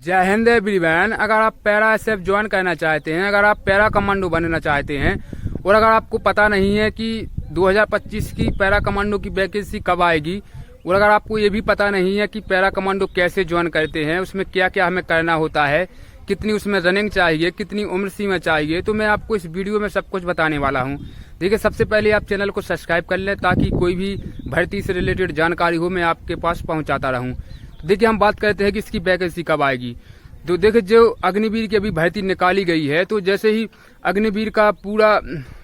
जय हिंद एवरीवन। अगर आप पैरा एसएफ ज्वाइन करना चाहते हैं, अगर आप पैरा कमांडो बनना चाहते हैं और अगर आपको पता नहीं है कि 2025 की पैरा कमांडो की वैकेंसी कब आएगी और अगर आपको ये भी पता नहीं है कि पैरा कमांडो कैसे ज्वाइन करते हैं, उसमें क्या क्या हमें करना होता है, कितनी उसमें रनिंग चाहिए, कितनी उम्र सीमा चाहिए, तो मैं आपको इस वीडियो में सब कुछ बताने वाला हूँ। देखिए, सबसे पहले आप चैनल को सब्सक्राइब कर लें ताकि कोई भी भर्ती से रिलेटेड जानकारी हो मैं आपके पास पहुँचाता रहूँ। देखिए, हम बात करते हैं कि इसकी वैकेंसी कब आएगी। तो देखिए, जो अग्निवीर की अभी भर्ती निकाली गई है, तो जैसे ही अग्निवीर का पूरा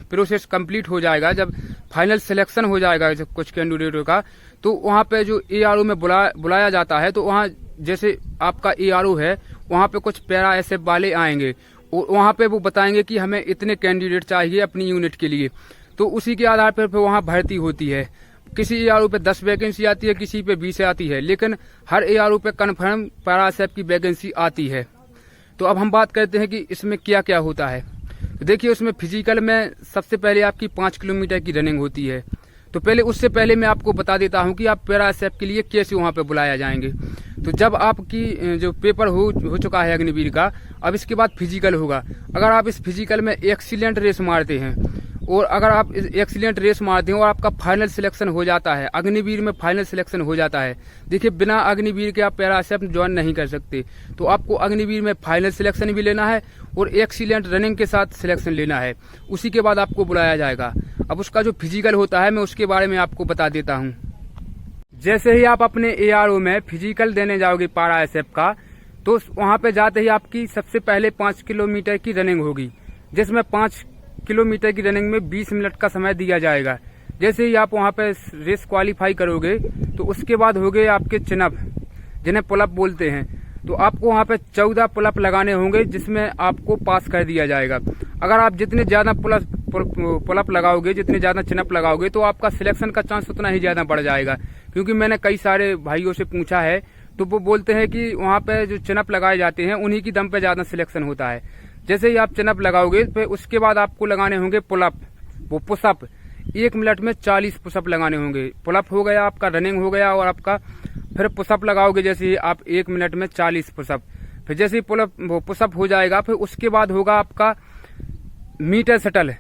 प्रोसेस कंप्लीट हो जाएगा, जब फाइनल सिलेक्शन हो जाएगा कुछ कैंडिडेटों का, तो वहाँ पे जो एआरओ में बुलाया जाता है, तो वहाँ जैसे आपका एआरओ है, वहाँ पे कुछ पैरा एसएफ वाले आएंगे और वहाँ पे वो बताएंगे कि हमें इतने कैंडिडेट चाहिए अपनी यूनिट के लिए। तो उसी के आधार पर वहाँ भर्ती होती है। किसी एआरओ पे 10 वैकेंसी आती है, किसी पे 20 आती है, लेकिन हर एआरओ पे कन्फर्म पैरा एसएफ की वैकेंसी आती है। तो अब हम बात करते हैं कि इसमें क्या क्या होता है। तो देखिए, उसमें फिजिकल में सबसे पहले आपकी 5 किलोमीटर की रनिंग होती है। तो पहले उससे पहले मैं आपको बता देता हूं कि आप पैरा एसएफ के लिए कैसे वहां पे बुलाया जाएंगे। तो जब आपकी जो पेपर हो चुका है अग्निवीर का, अब इसके बाद फिजिकल होगा। अगर आप इस फिजिकल में एक्सीलेंट रेस मारते हैं और अगर आप एक्सीलेंट रेस मारते हैं और आपका फाइनल सिलेक्शन हो जाता है, अग्निवीर में फाइनल सिलेक्शन हो जाता है। देखिए, बिना अग्निवीर के आप पैरा एसएफ ज्वाइन नहीं कर सकते। तो आपको अग्निवीर में फाइनल सिलेक्शन भी लेना है और एक्सीलेंट रनिंग के साथ सिलेक्शन लेना है। उसी के बाद आपको बुलाया जाएगा। अब उसका जो फिजिकल होता है, मैं उसके बारे में आपको बता देता हूँ। जैसे ही आप अपने एआरओ में फिजिकल देने जाओगे पैरा एसएफ का, तो वहां पे जाते ही आपकी सबसे पहले 5 किलोमीटर की रनिंग होगी, जिसमें 5 किलोमीटर की रनिंग में 20 मिनट का समय दिया जाएगा। जैसे ही आप वहां पे रेस क्वालिफाई करोगे, तो उसके बाद हो गए आपके चिनअप, जिन्हें पुलअप बोलते हैं। तो आपको वहां पे 14 पुलअप लगाने होंगे, जिसमें आपको पास कर दिया जाएगा। अगर आप जितने ज्यादा पुलअप लगाओगे, जितने ज्यादा चिनअप लगाओगे, तो आपका सिलेक्शन का चांस उतना ही ज्यादा बढ़ जाएगा। क्योंकि मैंने कई सारे भाइयों से पूछा है, तो वो बोलते हैं कि वहां पे जो चिनअप लगाए जाते हैं, उन्हीं की दम पे ज्यादा सिलेक्शन होता है। जैसे ही आप चिनअप लगाओगे, फिर उसके बाद आपको लगाने होंगे पुलअप, वो पुशअप। 1 मिनट में 40 पुशअप लगाने होंगे। पुलअप हो गया, आपका रनिंग हो गया, और आपका फिर पुशअप लगाओगे जैसे ही आप 1 मिनट में 40 पुशअप। फिर जैसे ही पुशअप हो जाएगा, फिर उसके बाद होगा आपका मीटर शटल।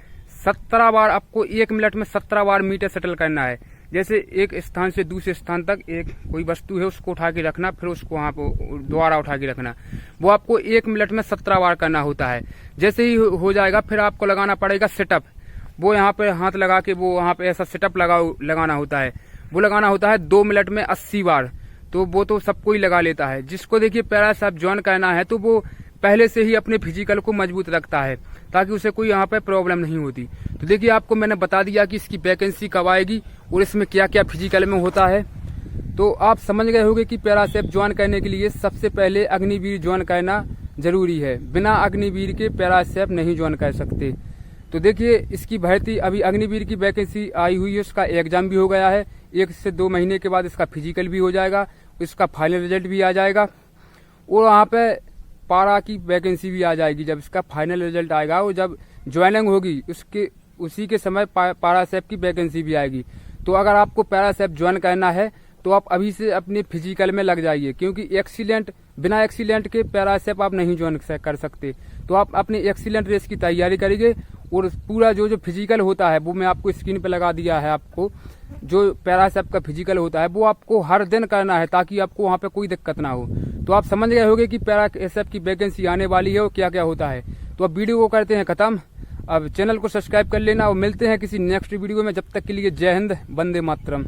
17 बार आपको 1 मिनट में 17 बार मीटर शटल करना है। जैसे एक स्थान से दूसरे स्थान तक एक कोई वस्तु है, उसको उठा के रखना, फिर उसको वहां पर दोबारा उठा के रखना। वो आपको 1 मिनट में 17 बार करना होता है। जैसे ही हो जाएगा, फिर आपको लगाना पड़ेगा सेटअप। वो यहाँ पे हाथ लगा के वो वहां पे ऐसा सेटअप लगाना होता है। वो लगाना होता है 2 मिनट में 80 बार। तो वो तो सबको ही लगा लेता है। जिसको देखिए पैरा एसएफ ज्वाइन करना है, तो वो पहले से ही अपने फिजिकल को मजबूत रखता है ताकि उसे कोई यहाँ पे प्रॉब्लम नहीं होती। तो देखिए, आपको मैंने बता दिया कि इसकी वैकेंसी कब आएगी और इसमें क्या क्या फिजिकल में होता है। तो आप समझ गए होंगे कि पैरा एसएफ ज्वाइन करने के लिए सबसे पहले अग्निवीर ज्वाइन करना जरूरी है। बिना अग्निवीर के पैरा एसएफ नहीं ज्वाइन कर सकते। तो देखिए, इसकी भर्ती अभी अग्निवीर की वैकेंसी आई हुई है, उसका एग्जाम भी हो गया है। 1 से 2 महीने के बाद इसका फिजिकल भी हो जाएगा, इसका फाइनल रिजल्ट भी आ जाएगा और वहाँ पे पैरा की वैकेंसी भी आ जाएगी। जब इसका फाइनल रिजल्ट आएगा और जब ज्वाइनिंग होगी, उसी के समय पैरा एसएफ की वैकेंसी भी आएगी। तो अगर आपको पैरा एसएफ ज्वाइन करना है, तो आप अभी से अपने फिजिकल में लग जाइए, क्योंकि बिना एक्सीलेंट के पैरा एसएफ आप नहीं ज्वाइन कर सकते। तो आप अपने एक्सीलेंट रेस की तैयारी करिए और पूरा जो फिजिकल होता है, वो मैं आपको स्क्रीन पे लगा दिया है। आपको जो पैरा एसएफ का फिजिकल होता है, वो आपको हर दिन करना है ताकि आपको वहाँ पे कोई दिक्कत ना हो। तो आप समझ गए होंगे कि पैरा एसएफ की वैकेंसी आने वाली है और क्या क्या होता है। तो अब वीडियो को करते हैं खत्म। अब चैनल को सब्सक्राइब कर लेना और मिलते हैं किसी नेक्स्ट वीडियो में। जब तक के लिए जय हिंद, वंदे मातरम।